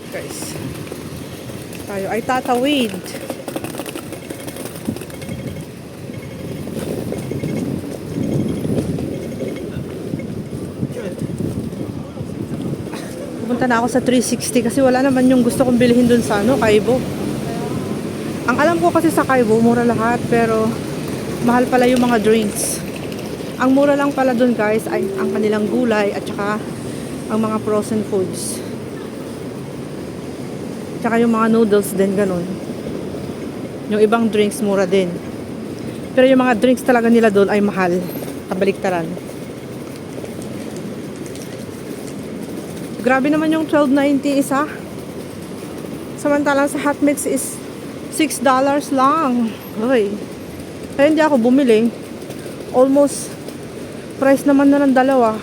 Guys, tayo ay tatawid. Pupunta na ako sa 360 kasi wala naman yung gusto kong bilhin dun sa Kaibo. Ang alam ko kasi sa Kaibo, mura lahat, pero mahal pala yung mga drinks. Ang mura lang pala dun guys ay ang kanilang gulay at saka ang mga frozen foods. Tsaka yung mga noodles din, ganun. Yung ibang drinks mura din. Pero yung mga drinks talaga nila doon ay mahal. Kabaliktaran. Grabe naman yung 12.90 isa. Samantalang sa hot mix is $6 lang. Hoy. Kaya hindi ako bumili. Almost price naman na ng dalawa.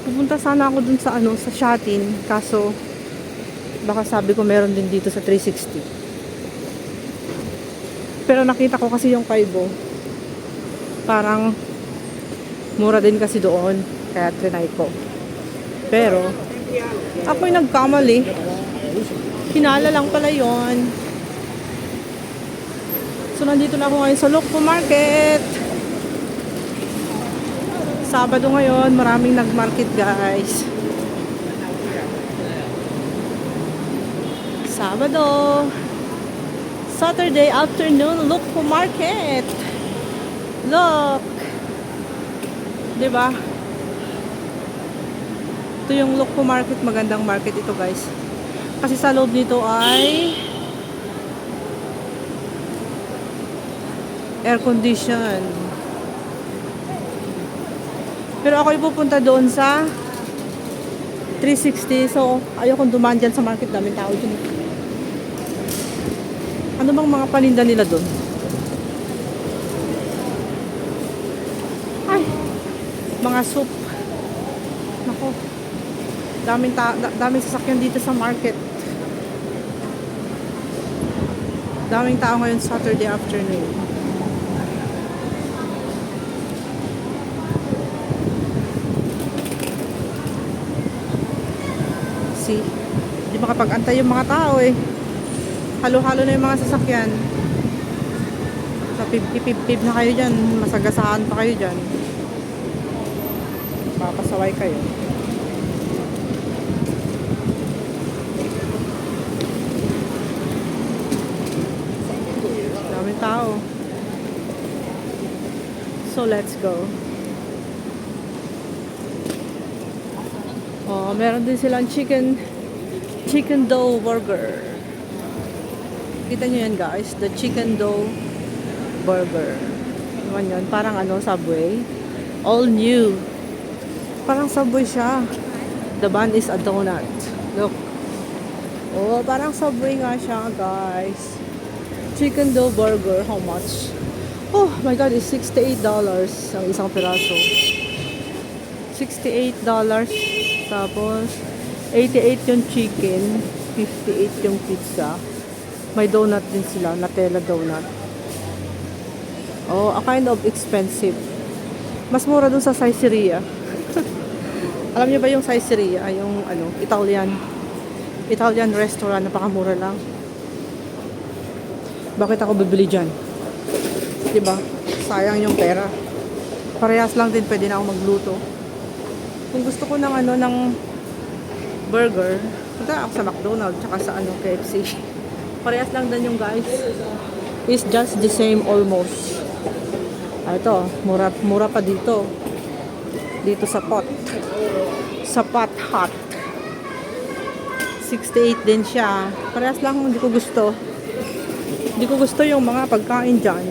Pupunta sana ako dun sa sa Shatin, kaso baka sabi ko meron din dito sa 360. Pero nakita ko kasi yung Kaibo. Parang mura din kasi doon, kaya trinay ko. Pero ako'y nagkamali. Hinala lang pala yon. So nandito na ako ngayon sa Lukpo Market. Sabado ngayon, maraming nagmarket guys. Sabado. Saturday afternoon, Lukpo Market. Look. 'Di ba? Ito yung Lukpo Market, magandang market ito guys. Kasi sa loob nito ay air condition. Pero ako pupunta doon sa 360. So, ayokong dumaan dyan sa market. Daming tao dyan. Ano bang mga paninda nila doon? Ay, mga soup. Nako. Daming sasakyan dito sa market. Daming tao ngayon Saturday afternoon. Hindi makapag-antay yung mga tao eh. Halo-halo na yung mga sasakyan. Sa pip-pip-pip na kayo dyan. Masagasaan pa kayo dyan. Papasaway kayo. Daming tao. So let's go. Oh, meron din silang chicken dough burger. Kita nyo yan guys, the chicken dough burger. Naman yun, parang Subway. All new. Parang Subway siya. The bun is a donut. Look. Oh, parang Subway nga siya guys. Chicken dough burger, how much? Oh my god, it's $68 ang isang piraso. $68. Tapos, 88 yung chicken, 58 yung pizza. May donut din sila, Nutella donut. Oh, a kind of expensive. Mas mura dun sa Caesarea. Alam niyo ba yung Caesarea? Yung Italian restaurant, napakamura lang. Bakit ako bibili dyan? Diba? Sayang yung pera. Parehas lang din, pwede na ako magluto. Kung gusto ko ng burger, punta ako sa McDonald's tsaka sa KFC. Parehas lang din yung guys. It's just the same almost. Ito, mura pa dito. Dito sa pot. Sa pot hot. 68 din siya. Parehas lang, hindi ko gusto. Hindi ko gusto yung mga pagkain dyan.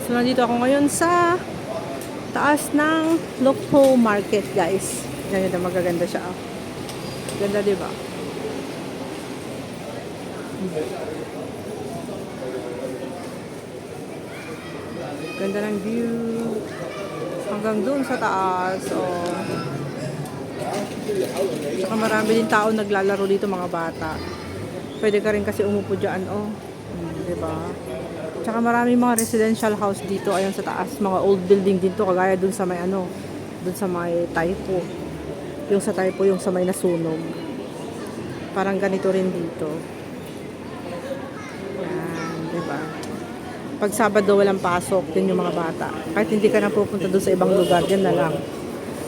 So, nandito ako ngayon sa taas ng Lukpo Market, guys. Ganyan na, magaganda siya. Ganda, diba? Ganda ng view. Hanggang dun sa taas. Oh. Saka marami din tao naglalaro dito, mga bata. Pwede ka rin kasi umupo dyan, oh. Diba? Tsaka marami mga residential house dito, ayan sa taas. Mga old building din to, kagaya dun sa may Doon sa may Taipo. Yung sa Taipo, yung sa may nasunog. Parang ganito rin dito. Yan, diba? Pag Sabado walang pasok, din yung mga bata. Kahit hindi ka na pupunta doon sa ibang lugar, yan na lang.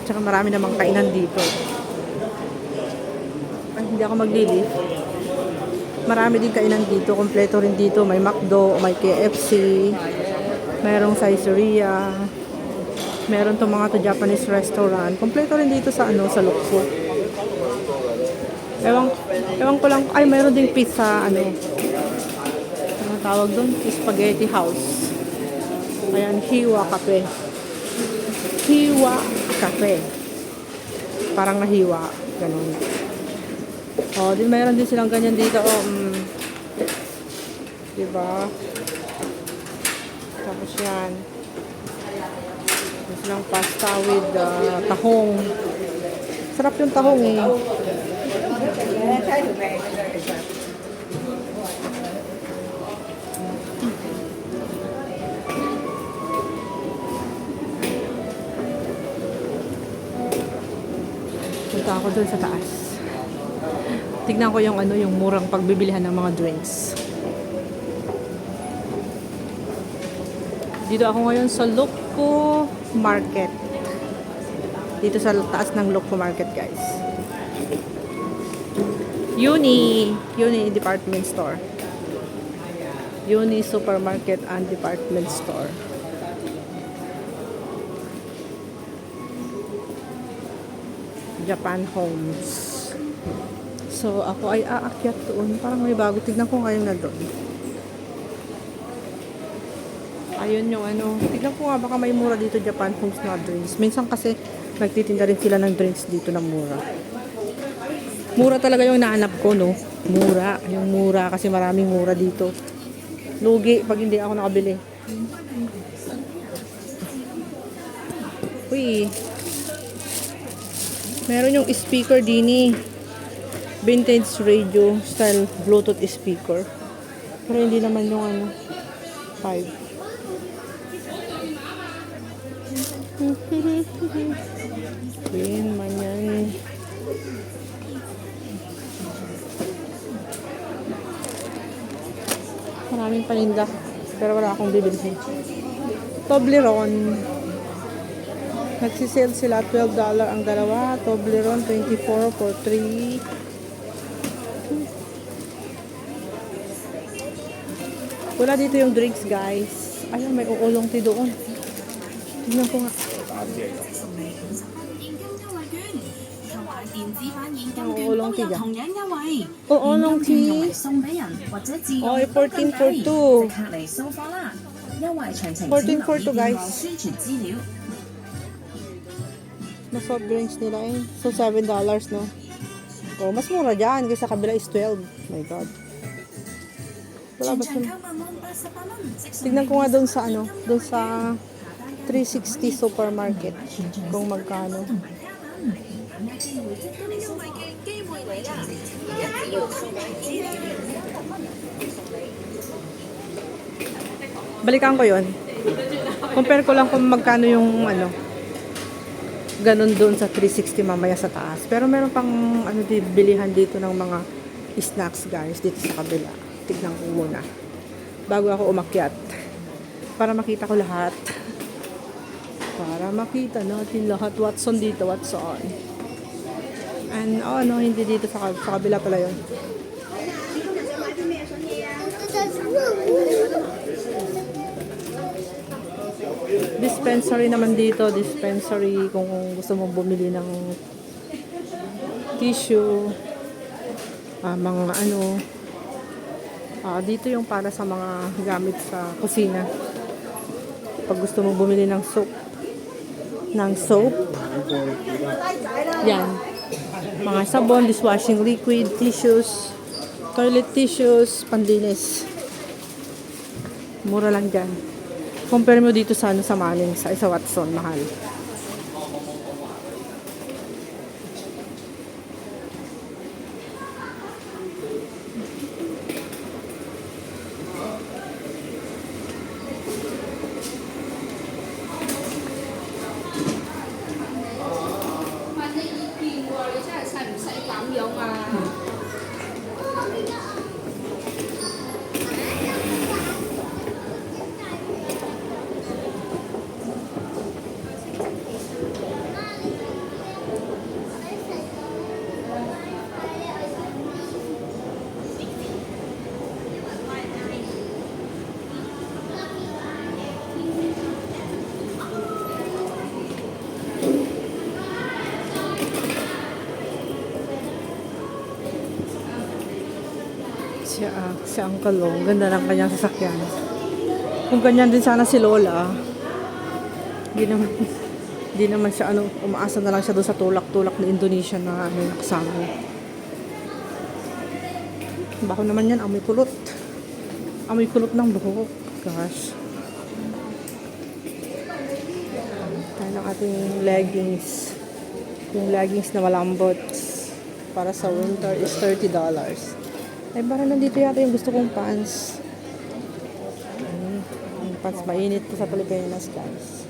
Tsaka marami namang kainan dito. Ay, hindi ako maglilift. Marami din kainan dito. Kompleto rin dito. May McDo, may KFC, mayroong Caesarea, meron tong mga to Japanese restaurant. Kompleto rin dito sa sa Lukso. Ewan ko lang. Ay, mayroon ding pizza, ano tawag doon? Spaghetti house. Ayan, Hiwa Cafe. Hiwa Cafe. Parang nahiwa. Ganun. Oh, din mayroon din silang ganyan dito. Diba? Tapos yan. Mayroon silang pasta with tahong. Sarap yung tahong eh. Punta ako dun sa taas. Tignan ko yung yung murang pagbibilihan ng mga drinks. Dito ako ngayon sa Lukpo Market. Dito sa taas ng Lukpo Market, guys. Uni Department Store. Uni Supermarket and Department Store. Japan Homes. So, ako ay aakyat doon. Parang may bago. Tignan ko ngayon na doon. Ayun yung tignan ko nga baka may mura dito Japan Homes na drinks. Minsan kasi nagtitinda rin sila ng drinks dito na mura. Mura talaga yung nahanap ko, no? Mura. Yung mura kasi maraming mura dito. Lugi pag hindi ako nakabili. Uy. Meron yung speaker dini. Vintage radio style Bluetooth speaker. Pero hindi naman yung 5. Queen man yan. Maraming paninda. Pero wala akong bibilhin. Toblerone. Nagsisale sila $12 ang dalawa. Toblerone, 24 for 3. Wala dito yung drinks, guys. Ayun, may uulong ti doon. Tignan ko nga. Ang uulong ti dyan. Uulong ti. Oh, 14 for 2. 14 for 2, guys. Mas soft drinks nila eh. So, $7, no? Oh, mas mura dyan. Kasi sa kabila is 12. My God. Wala ba sila? Tignan ko nga doon sa doon sa 360 supermarket. Kung magkano. Balikan ko yon. Compare ko lang kung magkano yung ganun doon sa 360 mamaya sa taas. Pero meron pang bilihan dito ng mga snacks, guys, dito sa kabila. Tignan ko muna bago ako umakyat para makita ko lahat, para makita natin lahat what's on dito, what's on. And hindi dito sa kabila pala yun. Dispensary naman dito, dispensary kung gusto mong bumili ng tissue, mga dito yung para sa mga gamit sa kusina. Pag gusto mong bumili ng soap, yan. Mga sabon, dishwashing liquid, tissues, toilet tissues, panlinis. Mura lang dyan. Compare mo dito sa sa Manning, sa Watson, mahal. Si Uncle Long, ganda ng kanyang sasakyan. Kung ganyan din sana si Lola, hindi naman, hindi naman siya umaasa na lang siya doon sa tulak-tulak na Indonesia na nakasama. Bako naman yan, amoy kulot. Amoy kulot ng buhok. Gosh. Tayo ng ating leggings. Yung leggings na malambot para sa winter is $30. Ay, para nandito yata yung gusto kong pants. Yung pants mainit po sa Pilipinas, guys.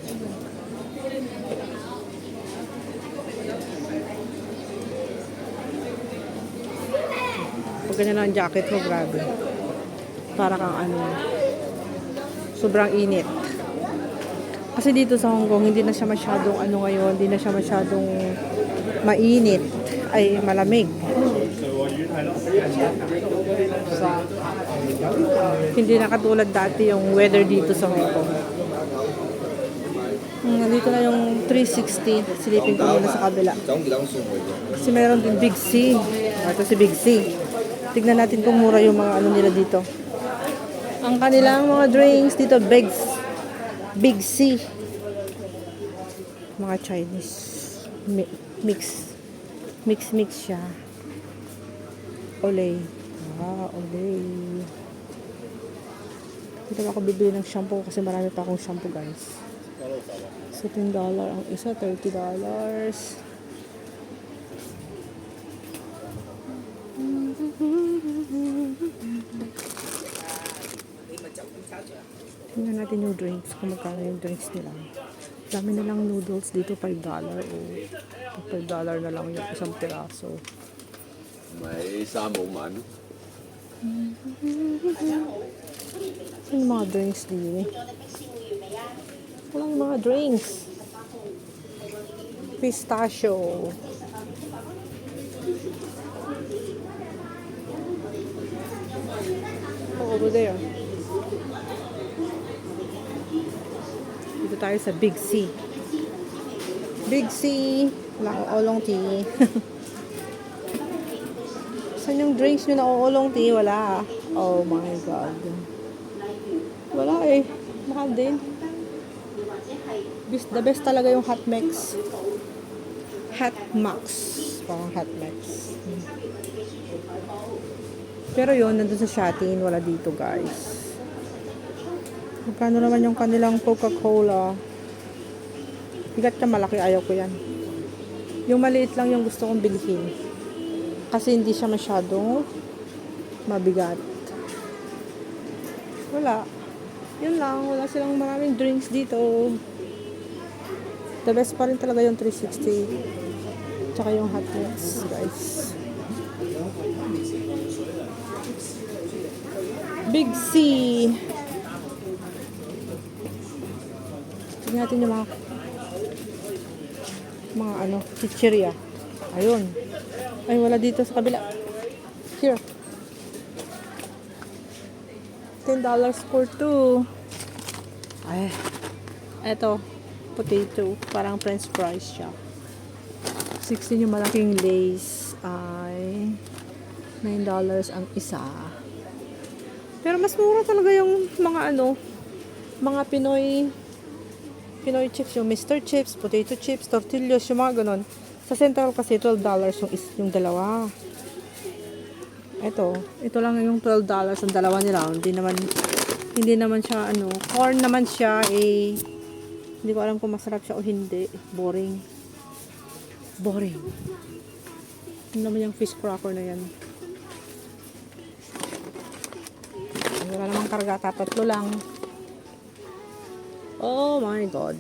Pag ganyan lang ang jacket mo, grabe. Para kang sobrang init. Kasi dito sa Hong Kong, hindi na siya masyadong ngayon, hindi na siya masyadong mainit. Ay, malamig. Hindi na katulad dati yung weather dito sa Hong Kong. Nandito na yung 360. Silipin ko muna sa kabila. Kasi meron din Big C. Ito si Big C. Tignan natin kung mura yung mga nila dito. Ang kanilang mga drinks dito, Big C. Mga Chinese. Mix siya. Olay. Olay. Dito ako bibili ng shampoo kasi marami pa akong shampoo, guys. $17 ang isa, $30. Tingnan natin yung drinks, kung magkano yung drinks nila. Dami na lang noodles dito, $5. $5 na lang yung isang piraso. May samong man. Saan yung mga drinks dito? Walang mga drinks. Pistachio. Over there. Dito tayo sa Big C. Big C. Wala akong oolong tea. Saan yung drinks nyo na oolong tea? Wala. Oh my God. Wala eh. Mahal din. The best talaga yung Hot Max. Hot Max. Parang Hot Max. Pero yun, nandun sa Shatin. Wala dito, guys. Magkano naman yung kanilang Coca-Cola? Bigat ka malaki. Ayaw ko yan. Yung maliit lang yung gusto kong bilhin. Kasi hindi siya masyadong mabigat. Wala. Yun lang. Wala silang maraming drinks dito. The best pa rin talaga yung 360. Tsaka yung Hot Mix, guys. Big C. Tignan natin yung mga chichirya. Ayun. Ay, wala dito sa kabila. Here. $10 for 2. Ay. Eto. Potato. Parang french fries siya. 16 yung malaking Lay's. Ay. $9 ang isa. Pero mas mura talaga yung mga Pinoy chips, yung Mr. Chips, potato chips, tortillas, yung mga ganon. Sa Central kasi $12 yung dalawa. Ito lang yung $12 ang dalawa nila. Hindi naman siya corn naman siya hindi ko alam kung masarap siya o hindi. Boring. Ano naman yung fish cracker na yan? Wala namang karga, tatlo lang. Oh my God.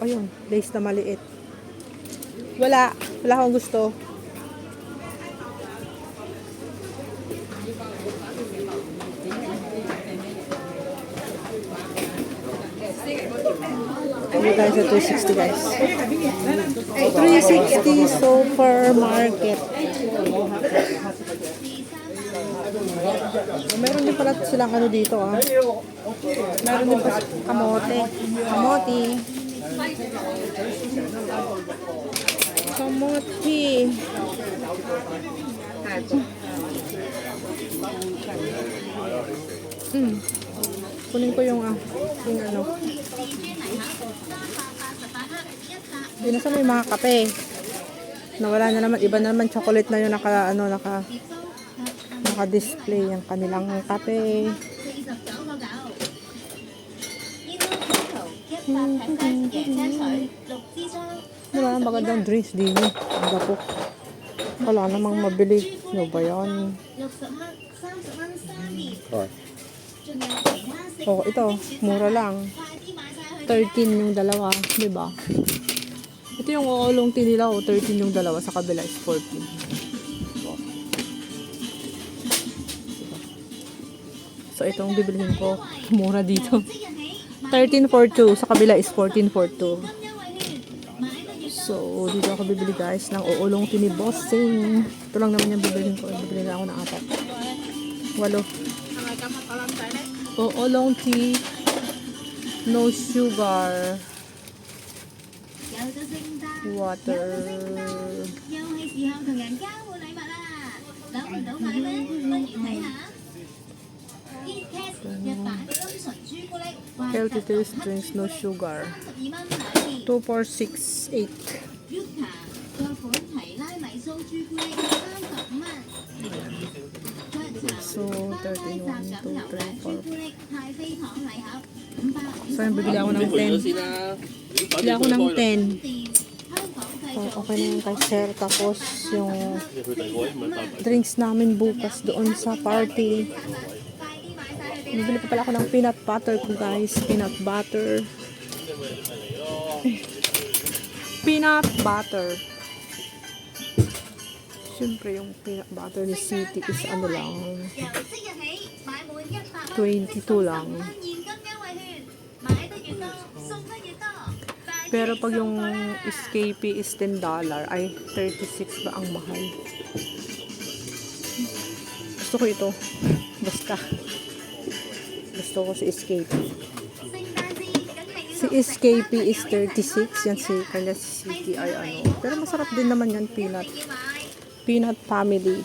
Ayun, Lay's na maliit. Wala akong gusto. Sabi tayo sa 360 guys. 360 supermarket. Meron din pala silang ano dito ah. Meron din pa kamote. Kamote. Kamote. Kunin ko yung ano. Yun nasa may mga kape. Nawala na naman, iba na naman chocolate na yung naka-display yung kanilang kape. Wala nang magandang drinks din. Ang gapo. Wala namang mabili. Ano ba yan? Oh, ito. Mura lang. 13 yung dalawa. Diba? Ito yung oolong tinila. 13 yung dalawa. Sa kabila is 14. So, itong bibilihin ko. Mura dito. 13 for 2. Sa kabila is 14 for 2. So, dito ako bibili guys ng oolong tini Bossing. Ito lang naman yung bibilihin ko. Bibili na ako ng 8. 8. Oolong tea. No sugar. Water. Healthy taste drinks, no sugar. 2, 4, 6, 8. So, 13, 1, 2, 3, 4. So, bibili ako ng 10. Bibili ako ng 10. So, okay na yung kay sir. Tapos, yung drinks namin bukas doon sa party. Bibili pa pala ako ng peanut butter ko guys. Peanut butter. Peanut butter. Siyempre yung peanut butter ni City is ano lang. 22 lang. Pero pag yung Escapee is $10 ay 36 ba ang mahal. Gusto ko ito. Basta. Gusto ko si Escapee. Si Escapee is 36. Yan si kanya si City ay ano. Pero masarap din naman yan peanut. Peanut family.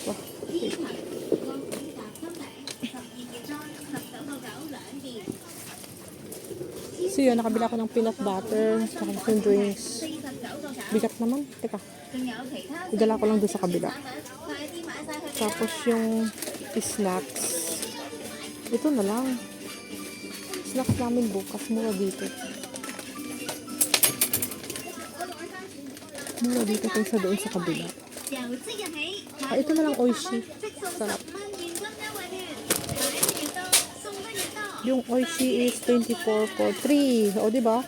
Wow. So yun, nakabila ko ng peanut butter, saka yung drinks. Bigat naman. Teka. Idala ko lang doon sa kabila. Tapos yung snacks. Ito na lang. Snacks namin bukas. Mura dito. Mura dito kaysa doon sa kabila. Ito na lang Oishi. Sarap. Yung Oishi is 24 for 3. O, diba?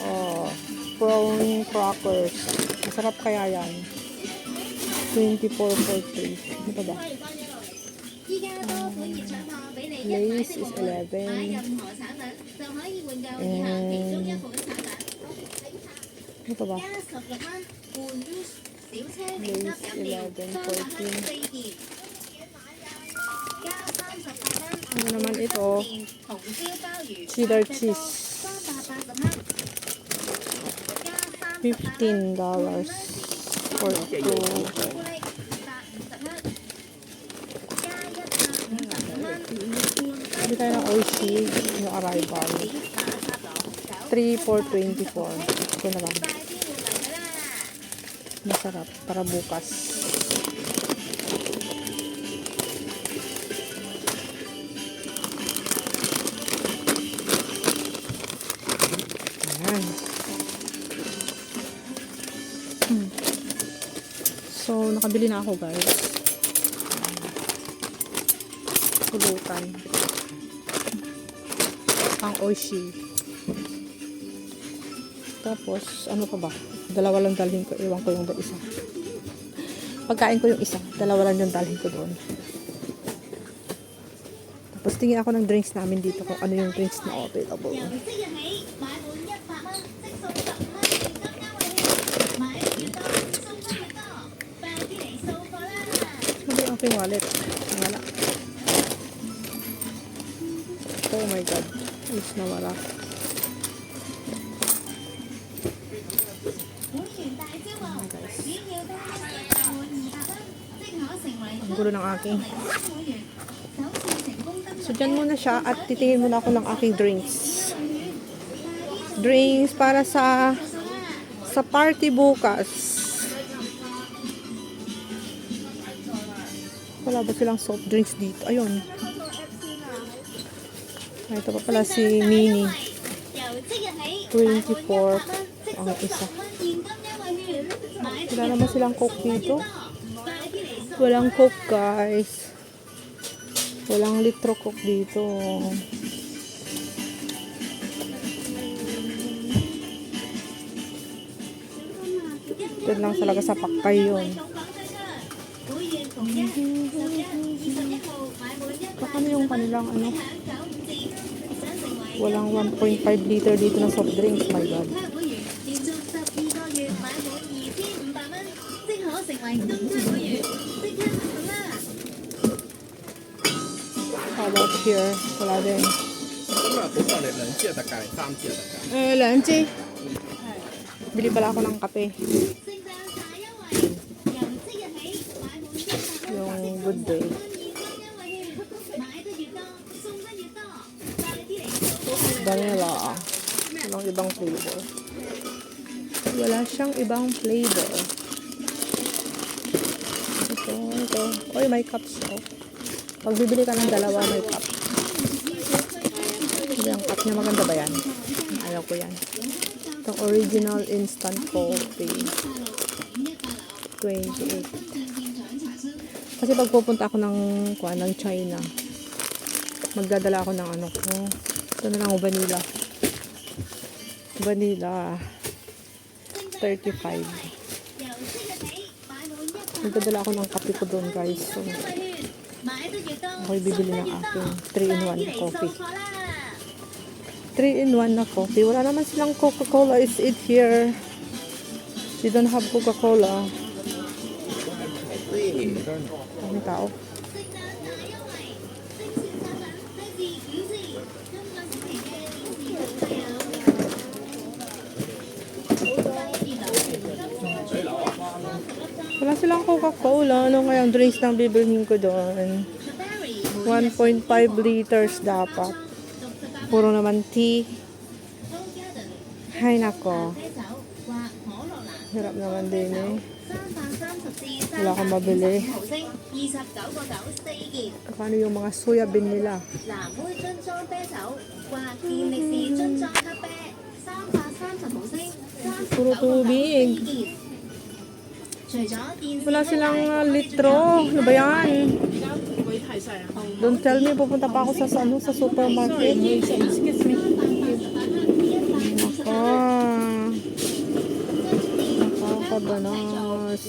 Oh, prawn crackers. Masarap kaya yan. 24 for 3. Ano pa ba? Lace is 11. And ano pa ba? Lace 11, 14. Ano naman ito? Cheddar cheese. $15 for 2. Hindi tayo ng Oishi, yung arrival. 3 for 24. Ito na lang. Masarap para bukas. Ayan. So, nakabili na ako guys. Pulutan. Ang Oishi. Tapos, ano pa ba? Dalawa lang dalhin ko. Iwan ko yung isa. Pagkain ko yung isa. Dalawa lang yung dalhin ko doon. Tingin ako ng drinks namin dito kung ano yung drinks na available. 由即日起買滿100蚊即送15蚊現金優惠券，買得越多送得越多，快啲嚟掃貨啦！ Ano yung aking wallet? Wala. Oh my God. Alis na wala. 會員大招募，只要單一買滿200蚊，即可成為 Ang gulo ng aking. 零會員，首次成功登 So, 入 dyan muna siya at titingin muna ako ng aking drinks. Drinks para sa party bukas. Wala ba silang soft drinks dito? Ayun. Ah, ito pa pala si Mini. 由即日起 24 即 ang 送 isa. 10蚊現金優惠券，買得 Wala 越 naman 多 silang coke 送得越 dito. 多，快啲嚟掃！ Walang coke, guys. Walang litro coke dito. Doon lang talaga sa Pakay yun. Baka yung kanilang ano, walang 1.5 liter dito na soft drinks. My God. How about here? Wala din. 咁啊，本來你兩支就特價，三支就特價。 Lanchi. Bili pala ako ng kape. Yung good day. Vanilla. Walang ibang flavor. Wala siyang ibang flavor. Ito. Oy, may cups siya. Pag bibili ka ng dalawa, may cup. Ito yung cup niya. Maganda ba yan? Ayaw ko yan. Itong original instant coffee. 28. Kasi pag pupunta ako ng China, magdadala ako ng ano ko. Ito na lang, vanilla. Vanilla. 35. Magdadala ako ng kape ko doon, guys. So, ako'y bibili ng aking 3-in-1 coffee. 3-in-1 na coffee. Wala naman silang Coca-Cola. Is it here? They don't have Coca-Cola. Ang tao. Wala silang Coca-Cola. Ano kaya ang drinks na bibilhin ko doon? 1.5 liters dapat. Puro naman tea. Hay nako. Hirap naman din eh. Wala akong mabili. Kano yung mga soya bean nila? Puro tubig. Wala silang litro. Ano ba yan? Don't tell me, pupunta pa ako sa supermarket. Excuse me. Nakakabanas.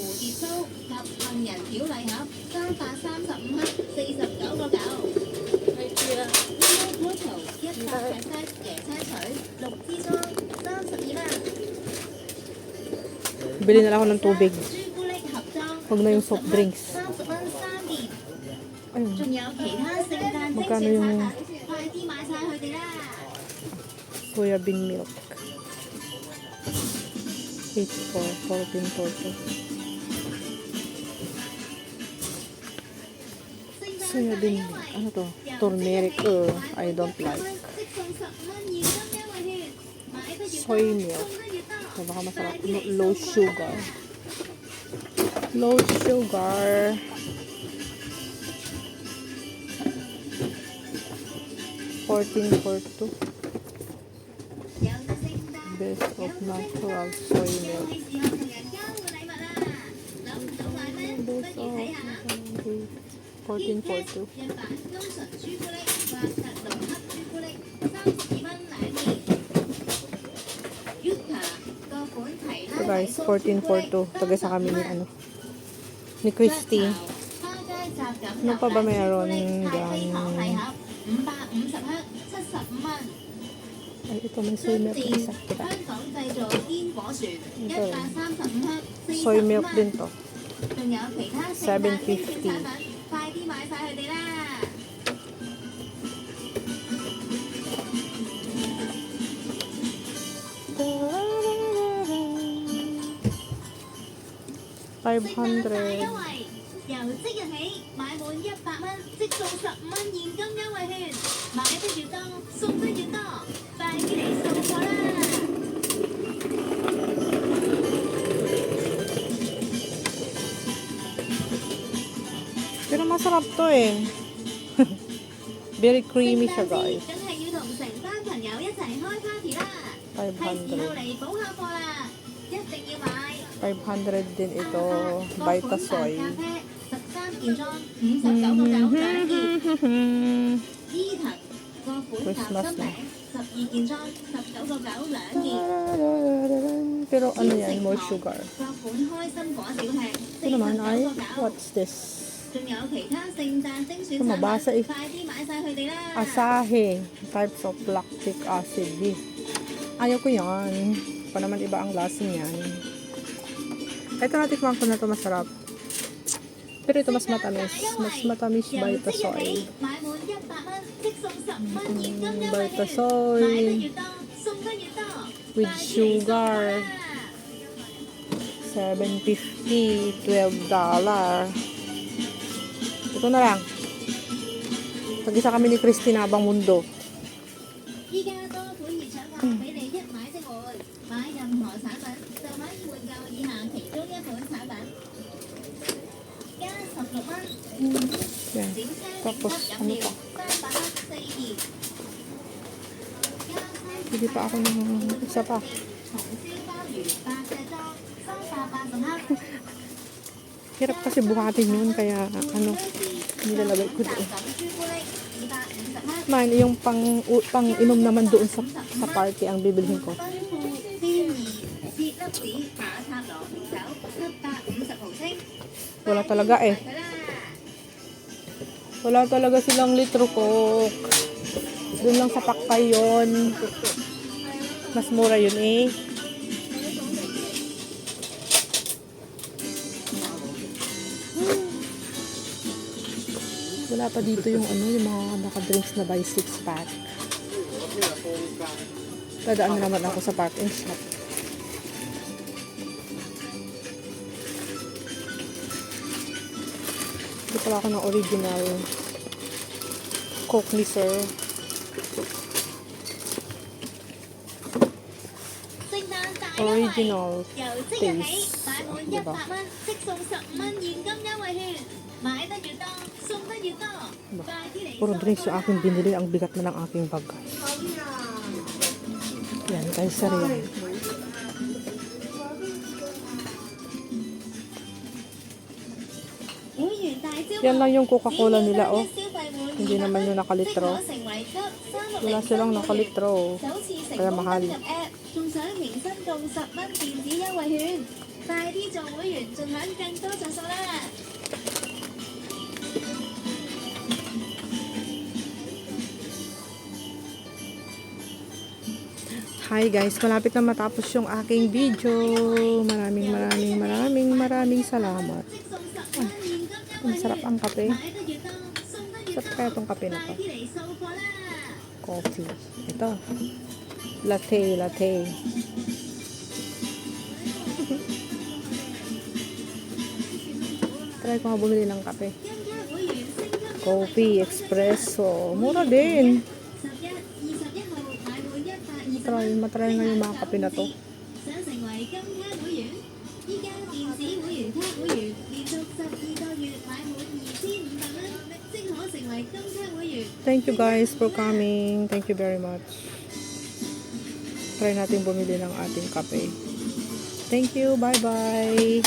Bili na lang ako ng tubig. Huwag na yung soft drinks. Ayun. Magkano yung soya bean milk? 14.42. Soya bean milk. Ano to? Turmeric. I don't like. Soy milk. So, baka masarap. Low sugar. Low sugar. $14.42. Best of natural soy milk. Best of 14.42. So guys, 14.42. Tagay sa kami ni ni Christy. Ano pa ba mayroon dyan? 550克75蚊。 Ay, ito may soy 津 milk 自 na isa. 香 Kita. 港製造堅果船Ito. 135克 Soy milk 40蚊。 din to. 仲有其他聖誕精選產品，快啲買晒佢哋啦！ 500. 優惠，由即日起買滿100蚊即送15蚊現金優惠券，買得越多送得越多，快啲嚟掃貨啦！ Pero masarap to eh. Very creamy siya 聖誕節 guys. 梗係要同成班朋友一齊開 party 啦！係時候500. 嚟補下貨啦，一定要買！ 500 din ito. Vita soy. 13件裝59.99兩件。伊藤個款夾 Christmas 心餅12件裝19.99兩件。 Pero ano yan? More sugar. 個款開心果小吃 Ito naman ay, 49.99。 what's this? 仲有其他聖誕精選 Ito mabasa 產品， eh. 快啲買晒佢哋啦！ Asahi. Types of lactic acid. Ayaw ko yan. Pa naman iba ang lasa niyan. Ito natikman ko na to masarap. Pero ito mas matamis. Mas matamis Vita soy. 買滿100蚊即送10蚊現金優惠 Vita 券，買得 soy 越多送得越多， with 快啲嚟掃貨 sugar. 啦！ $7.50. $12. Ito na lang. Tag-isa kami ni Christine habang mundo. 依家多款熱搶價俾你一買即換，買任何產品就可以換購以下其中一款產品，加16蚊換 Yan. 展車 Tapos, 飲 ano 料pa? 300蚊4件，加Hindi pa ako ng isa pa. 紅燒鮑魚8隻裝380克。 Hirap kasi buhatin yun. Kaya, ano, nilalagay ko doon. Man, yung pang inom naman doon sa party ang bibilhin ko. Wala talaga eh. Wala talaga silang litro coke. Doon lang sa Pakpay yun. Mas mura yun eh. Wala pa dito yung ano, yung mga naka-drinks na by 6 pack. Dadaan na naman ako sa Park and Shop. Hindi pala ako ng original Coke ni Sir. Original taste. Diba? Puro drinks yung aking binili. Ang bigat na ng aking bag. Yan, guys, sir yan. Yan lang yung Coca-Cola nila, oh. Hindi naman yung nakalitro. Wala silang nakalitro. Kaya mahal. 仲想迎新共10蚊電子優惠券，快啲做會員，仲享更多着數啦！ Hi guys, malapit na matapos yung aking video. Maraming salamat. Ang sarap ang kape. Sarap kaya itong kape na to. Coffee. Ito. Latte. Try ko nga bumili ng kape. Coffee, espresso. Mura din. Matry nga yung mga kape na to. Thank you guys for coming. Thank you very much. Try natin bumili ng ating kape. Thank you. Bye-bye.